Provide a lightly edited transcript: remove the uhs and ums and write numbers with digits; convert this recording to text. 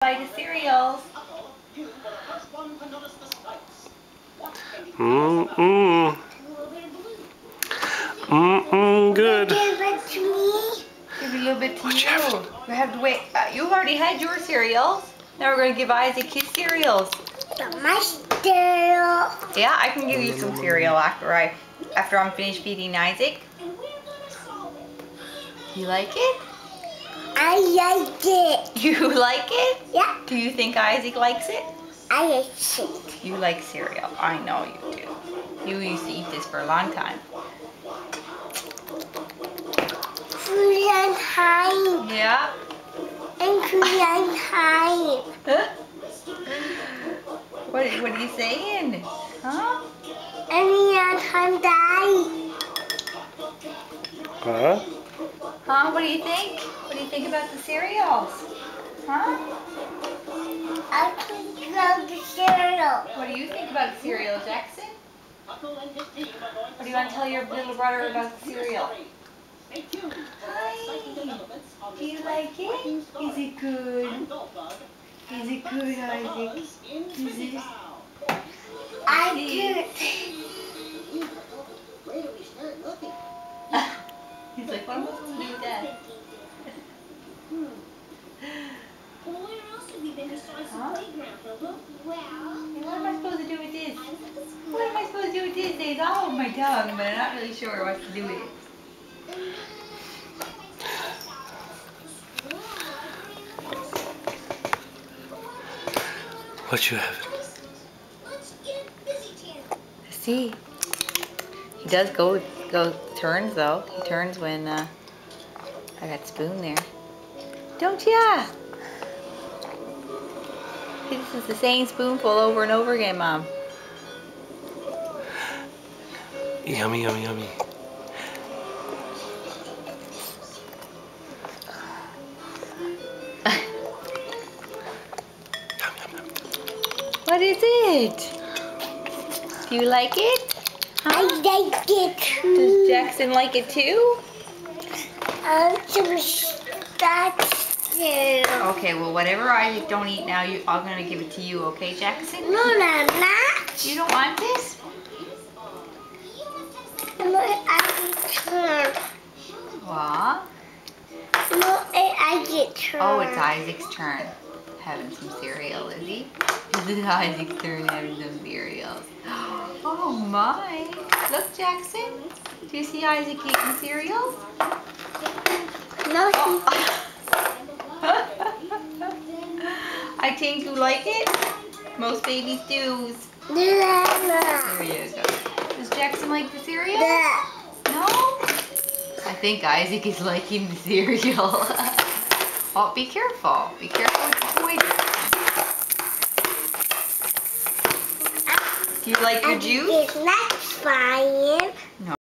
Buy the cereals. Good. Give it to me. Give a little bit to you. We have to wait. You've already had your cereals. Now we're going to give Isaac his cereals. My cereal. Yeah, I can give you some cereal after I'm finished feeding Isaac. You like it? I like it. You like it? Yeah. Do you think Isaac likes it? I like it. You like cereal. I know you do. You used to eat this for a long time. Korean time. Yeah? And Korean time. What are you saying? Huh? And Korean time die. Huh? Huh? What do you think? What do you think about the cereals? Huh? I think about the cereal. What do you think about the cereal, Jackson? What do you want to tell your little brother about the cereal? Hi. Do you like it? Is it good? Is it good, Isaac? Is it? I do. He's like, what am I supposed to do with that? Huh? What am I supposed to do with this? What am I supposed to do with this? It's all over my tongue, but I'm not really sure what to do with it. What you having? See, he does go turns though. He turns when I got spoon there. Don't ya? See, this is the same spoonful over and over again, Mom. Yummy, yummy, yummy. What is it? Do you like it? Huh? I like it too. Does Jackson like it too? That's it. Okay, well, whatever Isaac don't eat now, I'm gonna give it to you, okay, Jackson? No, I'm not. You don't want this? No, I get turn. What? No, I get turn. Oh, it's Isaac's turn. Having some cereal, is he? Is it Isaac's turn having some cereals? Oh my! Look, Jackson. Do you see Isaac eating cereals? No, I think you like it. Most babies do. Yeah. There you go. Does Jackson like the cereal? Yeah. No? I think Isaac is liking the cereal. Oh, be careful. Be careful with the toys. Do you like your juice? It's not fine. No.